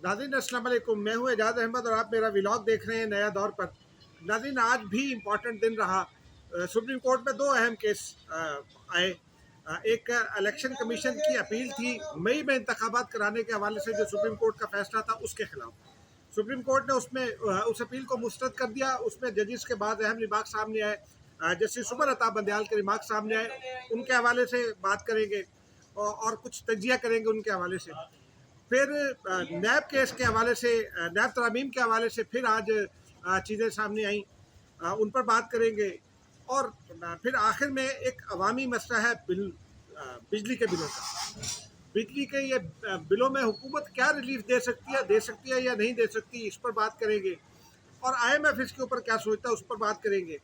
नाज़रीन अस्सलाम वालेकुम, मैं हूँ एजाज अहमद और आप मेरा व्लॉग देख रहे हैं नया दौर पर। नाज़रीन आज भी इम्पॉर्टेंट दिन रहा। सुप्रीम कोर्ट में दो अहम केस आए। एक इलेक्शन कमीशन की अपील थी मई में इंतखाबात कराने के हवाले से, जो सुप्रीम कोर्ट का फैसला था उसके खिलाफ। सुप्रीम कोर्ट ने उसमें उस अपील को मुस्तरद कर दिया। उसमें जजेस के बाद अहम रिमार्क सामने आए, जस्टिस उमर अता बंदयाल के रिमार्क सामने आए। उनके हवाले से बात करेंगे और कुछ तजिया करेंगे उनके हवाले से। फिर नैब केस के हवाले से, नैब तरामीम के हवाले से फिर आज चीज़ें सामने आई, उन पर बात करेंगे। और फिर आखिर में एक अवामी मसला है बिजली के बिलों का। बिजली के ये बिलों में हुकूमत क्या रिलीफ दे सकती है या नहीं दे सकती, इस पर बात करेंगे। और IMF इसके ऊपर क्या सोचता है, उस पर बात करेंगे।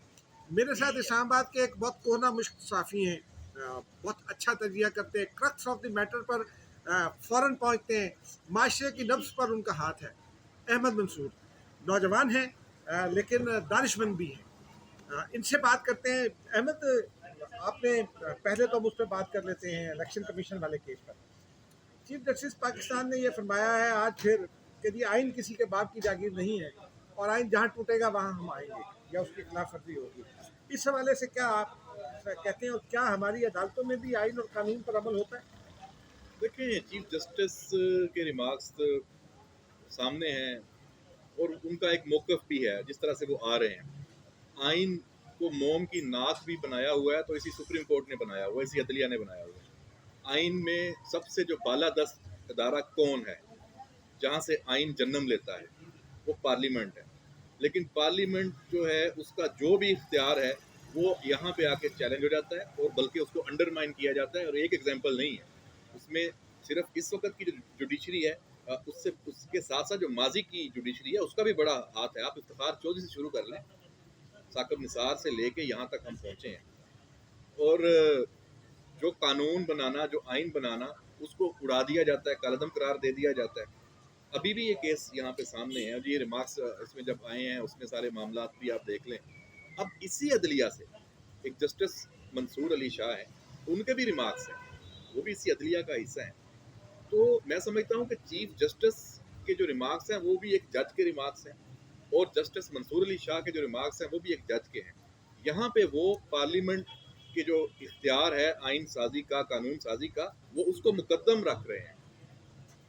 मेरे साथ इस्लामाबाद के एक बहुत कोना मुश्क साफ़ी हैं, बहुत अच्छा तजिया करते हैं, क्रक्स ऑफ द मैटर पर फ़ौरन पहुंचते हैं, माशरे की नब्ज़ पर उनका हाथ है। अहमद मंसूर नौजवान हैं, लेकिन दानिशमंद भी हैं। इनसे बात करते हैं। अहमद, आपने पहले तो मुझ पर बात कर लेते हैं इलेक्शन कमीशन वाले केस पर। चीफ जस्टिस पाकिस्तान ने यह फरमाया है आज फिर कि जी आइन किसी के बाप की जागीर नहीं है, और आइन जहाँ टूटेगा वहाँ हम आएंगे या उसकी खिलाफ वर्जी होगी। इस हवाले से क्या आप कहते हैं, और क्या हमारी अदालतों में भी आइन और कानून पर अमल होता है? देखिए, चीफ जस्टिस के रिमार्क्स सामने हैं और उनका एक मौक़िफ़ भी है जिस तरह से वो आ रहे हैं। आइन को मोम की नाक भी बनाया हुआ है तो इसी सुप्रीम कोर्ट ने बनाया हुआ है, इसी अदलिया ने बनाया हुआ है। आइन में सबसे जो बालादस्त इदारा कौन है, जहाँ से आइन जन्म लेता है, वो पार्लियामेंट है। लेकिन पार्लियामेंट जो है उसका जो भी इख्तियार है वो यहाँ पे आके चैलेंज हो जाता है और बल्कि उसको अंडरमाइन किया जाता है। और एक एग्जाम्पल नहीं है उसमें, सिर्फ इस वक्त की जो जुडिशरी है उससे उसके साथ साथ जो माजी की जुडिशरी है उसका भी बड़ा हाथ है। आप इफ्तिखार चौधरी से शुरू कर लें, साकिब निसार से लेके यहाँ तक हम पहुँचे हैं। और जो कानून बनाना, जो आइन बनाना, उसको उड़ा दिया जाता है, कालदम करार दे दिया जाता है। अभी भी ये केस यहाँ पे सामने है और ये रिमार्क्स इसमें जब आए हैं उसमें सारे मामला भी आप देख लें। अब इसी अदलिया से एक जस्टिस मंसूर अली शाह है, उनके भी रिमार्क्स हैं, वो भी इसी अदलिया का हिस्सा है। तो मैं समझता हूँ कि चीफ जस्टिस के जो रिमार्क्स हैं वो भी एक जज के रिमार्क्स हैं, और जस्टिस मंसूर अली शाह के जो रिमार्क्स हैं वो भी एक जज के हैं। यहाँ पे वो पार्लियामेंट के जो इख्तियार है आइन साजी का, कानून साजी का, वो उसको मुकद्दम रख रहे हैं।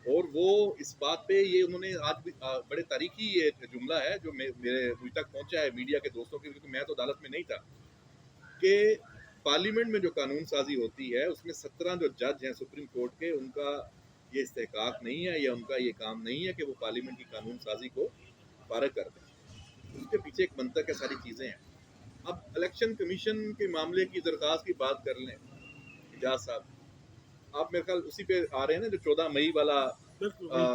और वो इस बात पे ये उन्होंने आज भी बड़े तारीखी ये जुमला है जो मेरे मुझ तक पहुंचा है मीडिया के दोस्तों के, क्योंकि मैं तो अदालत में नहीं था, कि पार्लियामेंट में जो कानून साजी होती है उसमें 17 जो जज हैं सुप्रीम कोर्ट के, उनका ये इस्तेहकाक नहीं है या उनका ये काम नहीं है कि वो पार्लियामेंट की कानून साजी को पारित कर दें। उसके पीछे एक मंतक है, सारी चीज़ें हैं। अब इलेक्शन कमीशन के मामले की दरख्वास्त की बात कर लें, एजाज साहब, आप मेरे ख्याल उसी पे आ रहे हैं ना, जो 14 मई वाला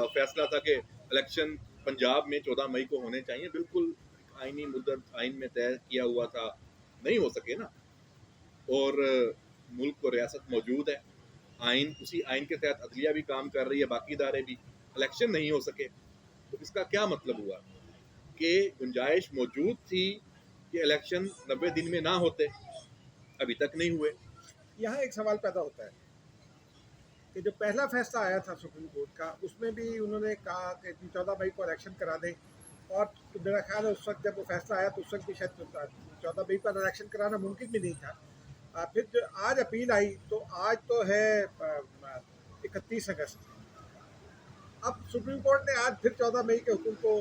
फैसला था कि इलेक्शन पंजाब में 14 मई को होने चाहिए। बिल्कुल आईनी मुद्दत आइन में तय किया हुआ था, नहीं हो सके ना। और मुल्क को रियासत मौजूद है, आइन उसी आइन के तहत अदलिया भी काम कर रही है, बाकी इदारे भी। इलेक्शन नहीं हो सके तो इसका क्या मतलब हुआ कि गुंजाइश मौजूद थी कि इलेक्शन 90 दिन में ना होते, अभी तक नहीं हुए। यहाँ एक सवाल पैदा होता है कि जो पहला फैसला आया था सुप्रीम कोर्ट का, उसमें भी उन्होंने कहा कि 14 मई को इलेक्शन करा दें। और तो मेरा ख्याल है उस वक्त जब वो फैसला आया तो उस वक्त भी शायद 14 मई पर इलेक्शन कराना मुमकिन भी नहीं था। फिर जो आज अपील आई, तो आज तो है 31 अगस्त। अब सुप्रीम कोर्ट ने आज फिर 14 मई के हुक्म को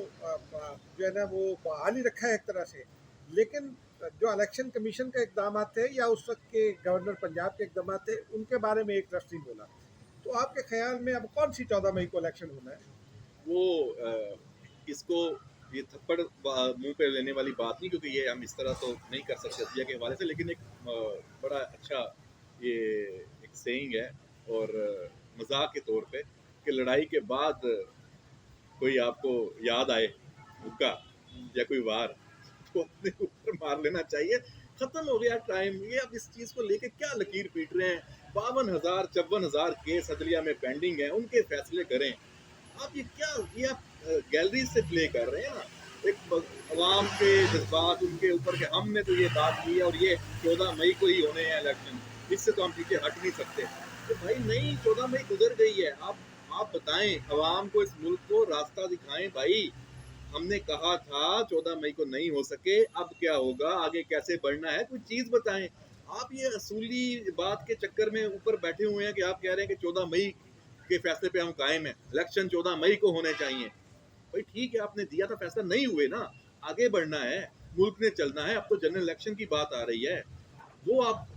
जो है ना वो बहाल ही रखा है एक तरह से। लेकिन जो इलेक्शन कमीशन का इकदाम थे या उस वक्त के गवर्नर पंजाब के इकदाम थे, उनके बारे में एक ट्रस्टी बोला। तो आपके ख्याल में अब कौन सी 14 मई को इलेक्शन होना है? वो इसको ये थप्पड़ मुंह पे लेने वाली बात नहीं, क्योंकि ये हम इस तरह तो नहीं कर सकते अदलिया के हवाले से। लेकिन एक बड़ा अच्छा ये एक सेइंग है और मजाक के तौर पे, कि लड़ाई के बाद कोई आपको याद आए हुक्का या कोई वार, तो अपने ऊपर मार लेना चाहिए। खत्म हो गया टाइम। ये अब इस चीज को लेके क्या लकीर पीट रहे हैं? 52,000 54,000 केस अदलिया में पेंडिंग है, उनके फैसले करें। आप ये क्या, ये आप गैलरी से प्ले कर रहे हैं ना, एक अवाम के जज्बात उनके ऊपर के हमने तो ये बात की है और ये 14 मई को ही होने हैं इलेक्शन, इससे तो हम पीछे हट नहीं सकते। तो भाई नहीं, 14 मई गुजर गई है। आप बताएं, अवाम को, इस मुल्क को रास्ता दिखाएं भाई। हमने कहा था 14 मई को नहीं हो सके, अब क्या होगा, आगे कैसे बढ़ना है, कोई चीज बताएं। आप ये असूली बात के चक्कर में ऊपर बैठे हुए हैं कि आप कह रहे हैं कि 14 मई के फैसले पे हम कायम हैं, इलेक्शन 14 मई को होने चाहिए। भाई ठीक है, आपने दिया था फैसला, नहीं हुए ना, आगे बढ़ना है, मुल्क ने चलना है। अब तो जनरल इलेक्शन की बात आ रही है, वो आप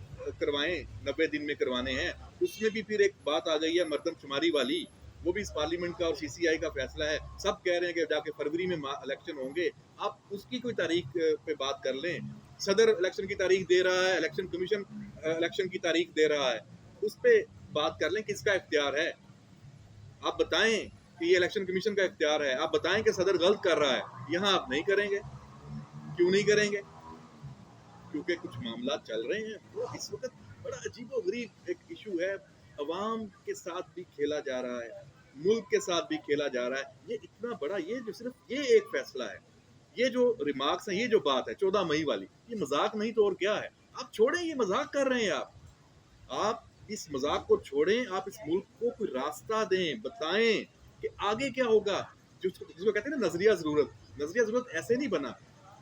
करवाएं, 90 दिन में करवाने हैं। उसमें भी फिर एक बात आ गई है मर्दमशुमारी वाली, वो भी इस पार्लियामेंट का और सीसीआई का फैसला है। सब कह रहे हैं कि जाके फरवरी में इलेक्शन होंगे, आप उसकी कोई तारीख पे बात कर लें। सदर इलेक्शन की तारीख दे रहा है, इलेक्शन कमीशन इलेक्शन की तारीख दे रहा है, उस पर बात कर लें किसका इख्तियार है। आप बताएं कि ये इलेक्शन कमीशन का इख्तियार है, आप बताएं कि सदर गलत कर रहा है। यहाँ आप नहीं करेंगे, क्यों नहीं करेंगे? क्योंकि कुछ मामला चल रहे हैं। तो इस वक्त बड़ा अजीबोगरीब एक इशू है, अवाम के साथ भी खेला जा रहा है, मुल्क के साथ भी खेला जा रहा है। ये इतना बड़ा, ये जो सिर्फ ये एक फैसला है, ये जो रिमार्क्स है, ये जो बात है 14 मई वाली, ये मजाक नहीं तो और क्या है? आप छोड़ें, ये मजाक कर रहे हैं आप इस मजाक को छोड़ें, आप इस मुल्क को कोई रास्ता दें, बताएं कि आगे क्या होगा। जिसको कहते हैं ना नजरिया जरूरत, नजरिया जरूरत ऐसे नहीं बना,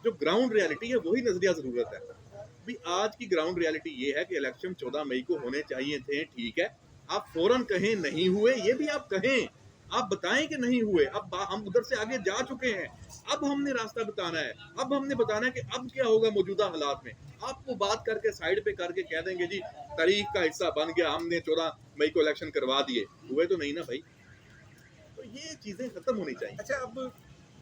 जो ग्राउंड रियलिटी है वही नजरिया जरूरत है। भी आज की ग्राउंड रियलिटी ये है कि इलेक्शन 14 मई को होने चाहिए थे, ठीक है, आप फौरन कहें नहीं हुए, ये भी आप कहें, आप बताएं कि नहीं हुए। अब हम उधर से आगे जा चुके हैं, अब हमने रास्ता बताना है, अब हमने बताना है कि अब क्या होगा मौजूदा हालात में। आप वो बात करके साइड पे करके कह देंगे जी तारीख का हिस्सा बन गया, हमने 14 मई को इलेक्शन करवा दिए, हुए तो नहीं ना भाई। तो ये चीजें खत्म होनी चाहिए। अच्छा, अब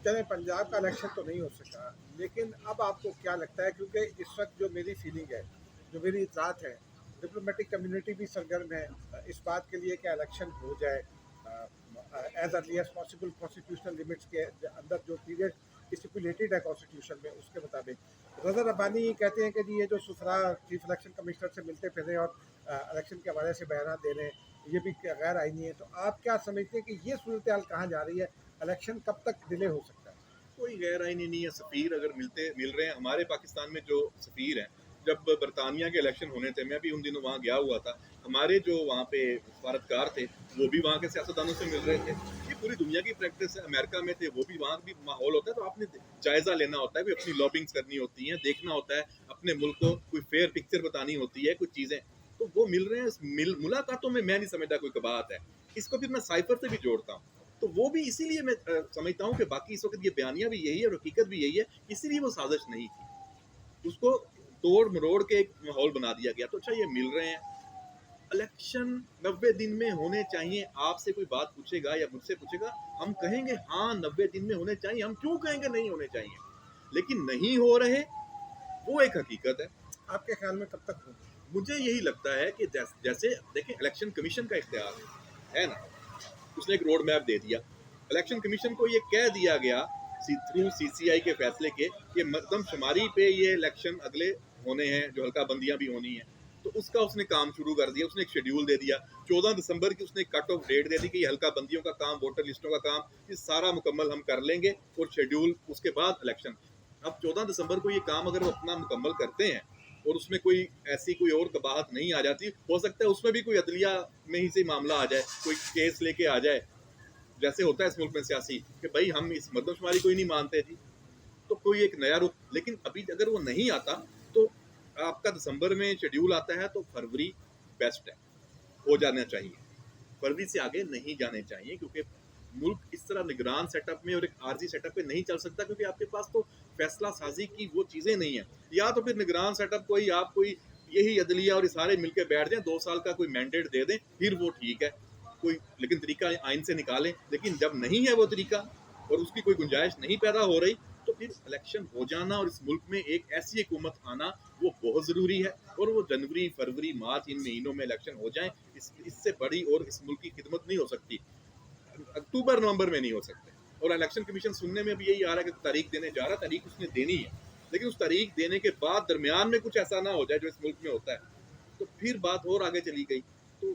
चले पंजाब का इलेक्शन तो नहीं हो सका, लेकिन अब आपको क्या लगता है, क्योंकि इस वक्त जो मेरी फीलिंग है, जो मेरी इतरात है, डिप्लोमेटिक कम्युनिटी भी सरगर्म है इस बात के लिए कि इलेक्शन हो जाए as early as possible, constitutional limits के अंदर जो पीरियड स्टिपुलेटेड है कॉन्स्टिट्यूशन में उसके मुताबिक। रज़ा रब्बानी कहते हैं कि जी ये जो सुसरा चीफ इलेक्शन कमिश्नर से मिलते फिर रहे और इलेक्शन के हवाले से बयान दे रहे हैं, ये भी गैर आईनी है। तो आप क्या समझते हैं कि ये सूरत हाल कहाँ जा रही है, इलेक्शन कब तक डिले हो सकता है? कोई गैर आईनी नहीं है। सफ़ीर अगर मिल रहे हैं, हमारे पाकिस्तान में जो सफ़ीर हैं, जब बरतानिया के इलेक्शन होने थे, मैं भी उन दिनों वहाँ गया हुआ था, हमारे जो वहाँ पे सफारतकार थे वो भी वहाँ के सियासतदानों से मिल रहे थे। ये पूरी दुनिया की प्रैक्टिस है, अमेरिका में थे वो भी, वहाँ भी माहौल होता है, तो आपने जायज़ा लेना होता है, कोई अपनी लॉबिंग्स करनी होती हैं, देखना होता है, अपने मुल्क को कोई फेयर पिक्चर बतानी होती है, कुछ चीज़ें तो वो मिल रहे हैं। मुलाकातों में मैं नहीं समझता कोई कबाहत है, इसको फिर मैं साइफर से भी जोड़ता हूँ। तो वो भी इसीलिए मैं समझता हूँ कि बाकी इस वक्त ये बयानिया भी यही है और हकीकत भी यही है, इसीलिए वो साजिश नहीं थी, उसको तोड़ मरोड़ के एक माहौल बना दिया गया। तो अच्छा ये मिल रहे हैं, इलेक्शन 90 दिन में होने चाहिए। आपसे कोई बात पूछेगा या मुझसे पूछेगा, हम कहेंगे हाँ 90 दिन में होने चाहिए, हम क्यों कहेंगे नहीं होने चाहिए? लेकिन नहीं हो रहे, वो एक हकीकत है। आपके ख्याल में कब तक होगा? मुझे यही लगता है कि जैसे देखें, इलेक्शन कमीशन का इख्तियार है ना, उसने एक रोड मैप दे दिया। इलेक्शन कमीशन को ये कह दिया गया थ्रू सीसीआई के फैसले के कि मरदमशुमारी पे ये इलेक्शन अगले होने हैं, जो हल्का बंदियां भी होनी है, तो उसका उसने काम शुरू कर दिया। उसने एक शेड्यूल दे दिया, 14 दिसंबर की उसने कट ऑफ डेट दे दी कि ये हल्का बंदियों का काम, वोटर लिस्टों का काम, ये सारा मुकम्मल हम कर लेंगे और शेड्यूल उसके बाद इलेक्शन। अब 14 दिसंबर को ये काम अगर वो अपना मुकम्मल करते हैं और उसमें कोई ऐसी कोई और कबाहत नहीं आ जाती, हो सकता है उसमें भी कोई अदलिया में ही से मामला आ जाए, कोई केस लेके आ जाए, जैसे होता है इस मुल्क में सियासी, कि भाई हम इस मरदमशुमारी को ही नहीं मानते जी, तो कोई एक नया रूप। लेकिन अभी अगर वो नहीं आता तो आपका दिसंबर में शेड्यूल आता है, तो फरवरी बेस्ट है, हो जाना चाहिए, फरवरी से आगे नहीं जाने चाहिए, क्योंकि मुल्क इस तरह निगरान सेटअप में और एक आरजी सेटअप में नहीं चल सकता, क्योंकि आपके पास तो फैसला साजी की वो चीज़ें नहीं है। या तो फिर निगरान सेटअप कोई आप कोई यही अदलिया और सारे मिलकर बैठ जाएं, 2 साल का कोई मैंडेट दे दें, फिर वो ठीक है कोई, लेकिन तरीका आइन से निकालें। लेकिन जब नहीं है वो तरीका और उसकी कोई गुंजाइश नहीं पैदा हो रही, तो फिर इलेक्शन हो जाना और इस मुल्क में एक ऐसी हुकूमत आना वो बहुत ज़रूरी है। और वो जनवरी, फरवरी, मार्च, इन महीनों में इलेक्शन हो जाएं, इससे बड़ी और इस मुल्क की खिदमत नहीं हो सकती। अक्टूबर नवंबर में नहीं हो सकते। और इलेक्शन कमीशन सुनने में भी यही आ रहा है कि तारीख देने जा रहा है, तारीख उसने देनी है, लेकिन उस तारीख देने के बाद दरमियान में कुछ ऐसा ना हो जाए जो इस मुल्क में होता है, तो फिर बात और आगे चली गई। तो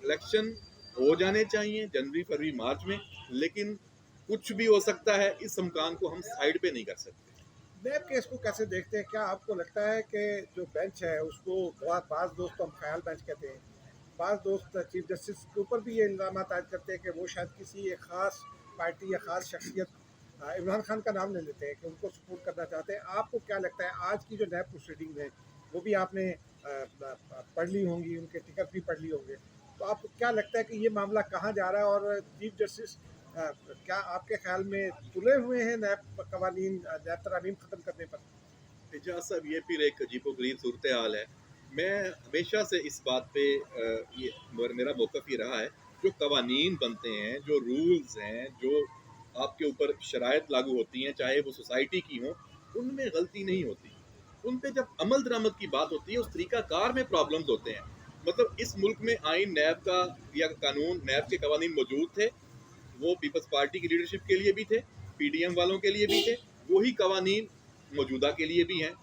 इलेक्शन हो जाने चाहिए जनवरी, फरवरी, मार्च में, लेकिन कुछ भी हो सकता है, इस इम्कान को हम साइड पे नहीं कर सकते। नैब केस को कैसे देखते हैं? क्या आपको लगता है कि जो बेंच है उसको बाज दोस्त हम ख्याल बेंच कहते हैं, बाज़ दोस्त चीफ जस्टिस के ऊपर भी ये इल्ज़ाम आयद करते हैं कि वो शायद किसी एक ख़ास पार्टी या ख़ास शख्सियत इमरान खान का नाम ले लेते हैं कि उनको सपोर्ट करना चाहते हैं। आपको क्या लगता है आज की जो नैब प्रोसीडिंग है वो भी आपने पढ़ ली होंगी, उनके टिकट भी पढ़ ली होंगे, तो आपको क्या लगता है कि ये मामला कहाँ जा रहा है और चीफ जस्टिस क्या आपके ख्याल में तुले हुए हैं नैब कवानीन नैब तरामीम ख़त्म करने पर? एजाज साहब, ये फिर एक अजीबोगरीब सूरत हाल है। मैं हमेशा से इस बात पे ये मेरा मौक़िफ़ ये रहा है, जो कवानीन बनते हैं, जो रूल्स हैं, जो आपके ऊपर शराइत लागू होती हैं, चाहे वो सोसाइटी की हों, उनमें गलती नहीं होती। उन पे जब अमल दरामद की बात होती है, उस तरीक़ाकार में प्रॉब्लम्स होते हैं। मतलब इस मुल्क में आइन नैब का या कानून नैब के कवानीन मौजूद थे, वो पीपल्स पार्टी की लीडरशिप के लिए भी थे, पीडीएम वालों के लिए भी थे, वही कवानीन मौजूदा के लिए भी हैं।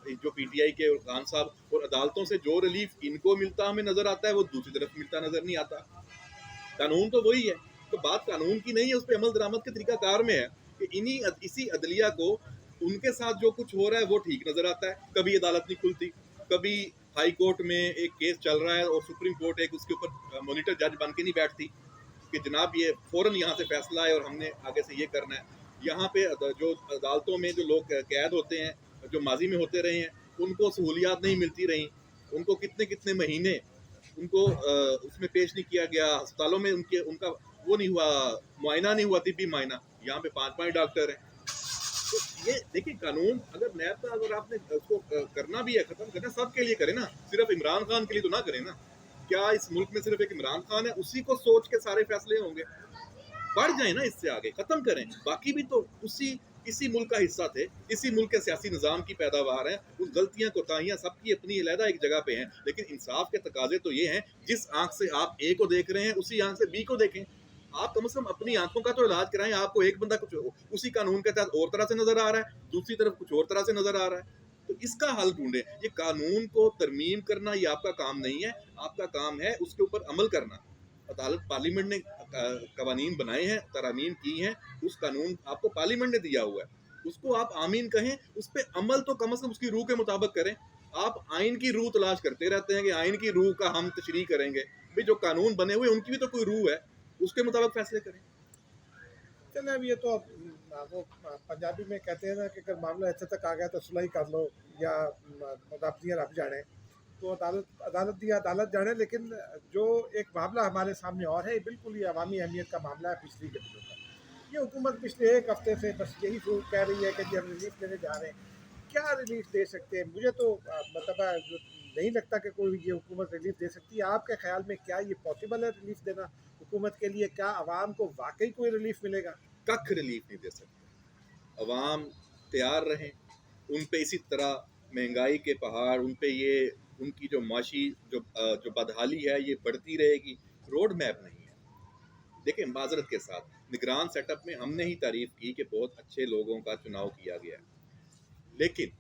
जो पीटीआई के खान साहब और अदालतों से जो रिलीफ इनको मिलता हमें नजर आता है, वो दूसरी तरफ मिलता नजर नहीं आता। कानून तो वही है। तो बात कानून की नहीं है, उस पर अमल दरामद के तरीकाकार में है कि इसी अदलिया को उनके साथ जो कुछ हो रहा है वो ठीक नजर आता है। कभी अदालत नहीं खुलती, कभी हाई कोर्ट में एक केस चल रहा है और सुप्रीम कोर्ट एक उसके ऊपर मॉनिटर जज बन के नहीं बैठती कि जनाब ये फौरन यहाँ से फैसला है और हमने आगे से ये करना है। यहाँ पे जो अदालतों में जो लोग कैद होते हैं, जो माजी में होते रहे हैं, उनको सहूलियात नहीं मिलती रही, उनको कितने कितने महीने उनको उसमें पेश नहीं किया गया, अस्पतालों में उनका वो नहीं हुआ, मुआयना नहीं हुआ, तिब्बी मुआयना। यहाँ पे 5-5 डॉक्टर हैं। तो ये देखिए, कानून अगर नैब का अगर आपने उसको करना भी है, खत्म करना, सबके लिए करें ना, सिर्फ इमरान खान के लिए तो ना करें ना। क्या इस मुल्क में सिर्फ एक इमरान खान है? उसी को सोच के सारे फैसले होंगे? बढ़ जाए ना, इससे आगे खत्म करें। बाकी भी तो इसी मुल्क का हिस्सा थे, इसी मुल्क के सियासी निज़ाम की पैदावार है। उस गलतियां कोताहियां सबकी अपनी अलहदा एक जगह पे हैं, लेकिन इंसाफ के तकाजे तो ये हैं, जिस आंख से आप ए को देख रहे हैं उसी आंख से बी को देखें। आप कम से कम अपनी आंखों का तो इलाज कराएं। आपको एक बंदा कुछ उसी कानून के तहत और तरह से नजर आ रहा है, दूसरी तरफ कुछ और तरह से नजर आ रहा है, तो इसका हल ढूंढें। ये कानून को तरमीम करना ये आपका काम नहीं है, आपका काम है उसके ऊपर अमल करना। अदालत, पार्लियामेंट ने कवानीन बनाए हैं, तरामीम की हैं, उस कानून आपको पार्लियामेंट ने दिया हुआ है, उसको आप आमीन कहें, उस पर अमल तो कम से कम उसकी रूह के मुताबिक करें। आप आइन की रूह तलाश करते रहते हैं कि आइन की रूह का हम तशरीह करेंगे। भाई, जो कानून बने हुए उनकी भी तो कोई रूह है, उसके मुताबिक फैसले करें। चलें, अब ये तो वो पंजाबी में कहते हैं ना कि अगर मामला ऐसे तक आ गया तो सुलह ही कर लो, या रब दिया रब जाने। तो अदालत दिया अदालत जाने। लेकिन जो एक मामला हमारे सामने और है, ये बिल्कुल ही अवामी अहमियत का मामला है बिजली के बिलों का। ये हुकूमत पिछले एक हफ्ते से बस यही कह रही है कि जी हम रिलीफ लेने जा रहे हैं। क्या रिलीफ दे सकते हैं? मुझे तो मतलब नहीं लगता कि कोई ये हुकूमत रिलीफ दे सकती है। आपके ख्याल में क्या ये पॉसिबल है रिलीफ देना हुकूमत के लिए? क्या आवाम को वाकई कोई रिलीफ मिलेगा? कख रिलीफ नहीं दे सकते। अवाम तैयार रहें, उन पे इसी तरह महंगाई के पहाड़, उन पे ये उनकी जो माशी जो बदहाली है ये बढ़ती रहेगी। रोड मैप नहीं है। देखें, माजरत के साथ निगरान सेटअप में हमने ही तारीफ की कि बहुत अच्छे लोगों का चुनाव किया गया है, लेकिन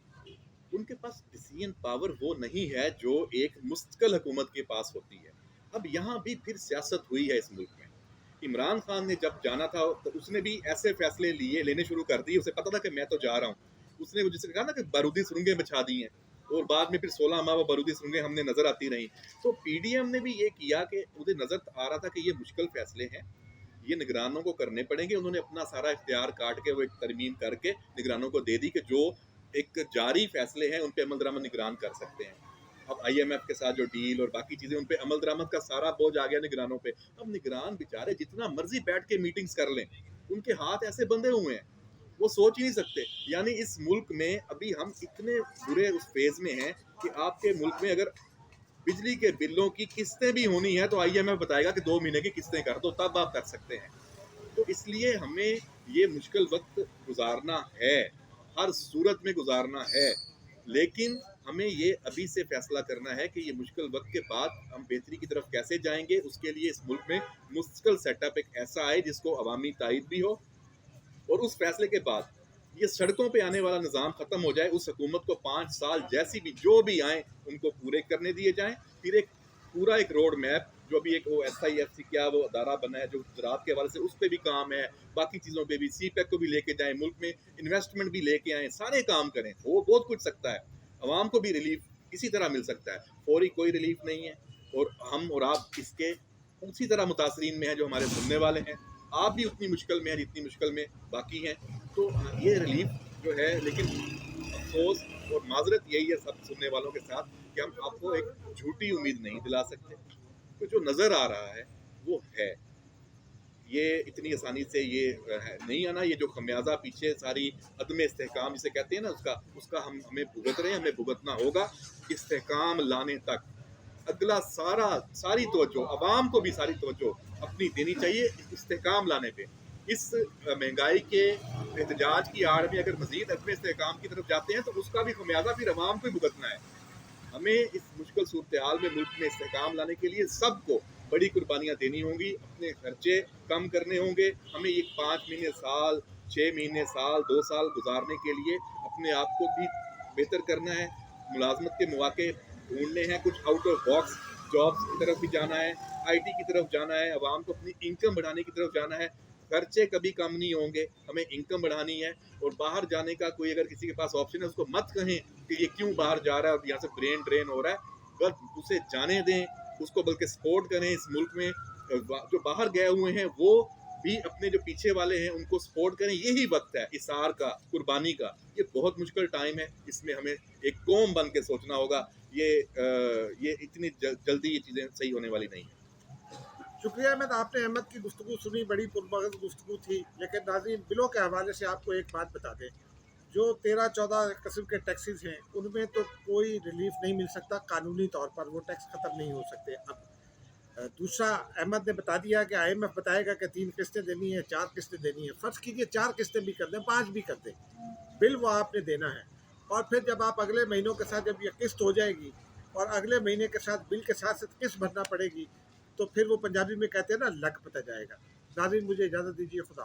उनके पास डिसीजन पावर वो नहीं है जो एक मुस्तकिल हुकूमत के पास होती है। अब यहाँ भी फिर सियासत हुई है इस मुल्क में। इमरान खान ने जब जाना था तो उसने भी ऐसे फैसले लेने शुरू कर दिए। उसे पता था कि मैं तो जा रहा हूँ। उसने जिसने कहा ना कि बारूदी सुरंगें बिछा दी हैं, और बाद में फिर 16 माह वो बारूदी सुरंगें हमने नजर आती रही। तो पीडीएम ने भी ये किया कि मुझे नजर आ रहा था कि ये मुश्किल फैसले हैं, ये निगरानों को करने पड़ेंगे। उन्होंने अपना सारा इख्तियार काट के वो एक तरमीम करके निगरानों को दे दी कि जो एक जारी फैसले हैं उन पे अमल दरामद निगरान कर सकते हैं। अब आईएमएफ के साथ जो डील और बाकी चीजें, उन पे अमल दरामद का सारा बोझ आ गया निगरानों पे। अब निगरान बेचारे जितना मर्जी बैठ के मीटिंग्स कर लें, उनके हाथ ऐसे बंधे हुए हैं, वो सोच ही नहीं सकते। यानी इस मुल्क में अभी हम इतने बुरे उस फेज में हैं कि आपके मुल्क में अगर बिजली के बिलों की किस्तें भी होनी है तो आईएमएफ बताएगा कि 2 महीने की किस्तें कर दो, तब आप कर सकते हैं। तो इसलिए हमें ये मुश्किल वक्त गुजारना है, हर सूरत में गुजारना है, लेकिन हमें ये अभी से फैसला करना है कि ये मुश्किल वक्त के बाद हम बेहतरी की तरफ कैसे जाएंगे। उसके लिए इस मुल्क में मुश्किल सेटअप एक ऐसा आए जिसको अवामी तायद भी हो, और उस फैसले के बाद ये सड़कों पे आने वाला निज़ाम ख़त्म हो जाए। उस हुकूमत को 5 साल जैसी भी जो भी आए उनको पूरे करने दिए जाएं। फिर एक पूरा एक रोड मैप, जो भी एक वो SIFC क्या वो अदारा बना है जो ज़राअत के हवाले से, उस पर भी काम है, बाकी चीज़ों पे भी, CPEC को भी लेके जाएं, मुल्क में इन्वेस्टमेंट भी लेके आएँ, सारे काम करें। वो बहुत कुछ सकता है, आवाम को भी रिलीफ इसी तरह मिल सकता है। फौरी कोई रिलीफ नहीं है, और हम और आप इसके उसी तरह मुतासरीन में हैं जो हमारे सुनने वाले हैं। आप भी उतनी मुश्किल में हैं जितनी मुश्किल में बाकी हैं। तो ये रिलीफ जो है, लेकिन अफसोस और माजरत यही है सब सुनने वालों के साथ कि हम आपको एक झूठी उम्मीद नहीं दिला सकते। तो जो नज़र आ रहा है वो है, ये इतनी आसानी से ये नहीं आना। ये जो खमियाजा पीछे सारी अदम इस्तेहकाम जिसे कहते हैं ना, उसका हमें भुगत रहे हैं, हमें भुगतना होगा इस्तेहकाम लाने तक। अगला सारी तवज्जो अवाम को भी सारी तवज्जो अपनी देनी चाहिए इस्तेहकाम लाने पे। इस महंगाई के एहतजाज की आड़ में अगर मजीद अदम इस्तेहकाम की तरफ जाते हैं तो उसका भी खमियाजा फिर अवाम को ही भुगतना है। हमें इस मुश्किल सूरत हाल में मुल्क में इस्तेहकाम लाने के लिए सबको बड़ी कुर्बानियाँ देनी होंगी, अपने खर्चे कम करने होंगे। हमें ये 5 महीने, साल, 6 महीने, साल, 2 साल गुजारने के लिए अपने आप को भी बेहतर करना है। मुलाजमत के मौके ढूंढने हैं, कुछ आउट ऑफ बॉक्स जॉब्स की तरफ भी जाना है, IT की तरफ जाना है, आवाम को अपनी इनकम बढ़ाने की तरफ जाना है। खर्चे कभी कम नहीं होंगे, हमें इनकम बढ़ानी है। और बाहर जाने का कोई अगर किसी के पास ऑप्शन है, उसको मत कहें कि ये क्यों बाहर जा रहा है और यहाँ से ब्रेन ड्रेन हो रहा है, बस उसे जाने दें, उसको बल्कि सपोर्ट करें। इस मुल्क में जो बाहर गए हुए हैं वो भी अपने जो पीछे वाले हैं उनको सपोर्ट करें। यही वक्त है इसार का, कुर्बानी का। ये बहुत मुश्किल टाइम है, इसमें हमें एक कौम बन के सोचना होगा। ये इतनी जल्दी ये चीज़ें सही होने वाली नहीं है। शुक्रिया अहमद, आपने अहमद की गुफ्तगू सुनी, बड़ी पुरमगज़ गुफ्तगू थी। लेकिन नाज़रीन, बिलों के हवाले से आपको एक बात बता दें, जो 13-14 किस्म के टैक्सेस हैं उनमें तो कोई रिलीफ नहीं मिल सकता। कानूनी तौर पर वो टैक्स ख़त्म नहीं हो सकते। अब दूसरा, अहमद ने बता दिया कि IMF बताएगा कि 3 किस्तें देनी है, 4 किस्तें देनी है। फ़र्ज़ कीजिए 4 किस्तें भी कर दें, 5 भी कर दें, बिल वो आपने देना है। और फिर जब आप अगले महीनों के साथ जब ये किस्त हो जाएगी और अगले महीने के साथ बिल के साथ साथ किस्त भरना पड़ेगी, तो फिर वो पंजाबी में कहते हैं ना, लग पता जाएगा। नाज़रीन, मुझे इजाज़त दीजिए, खुदा।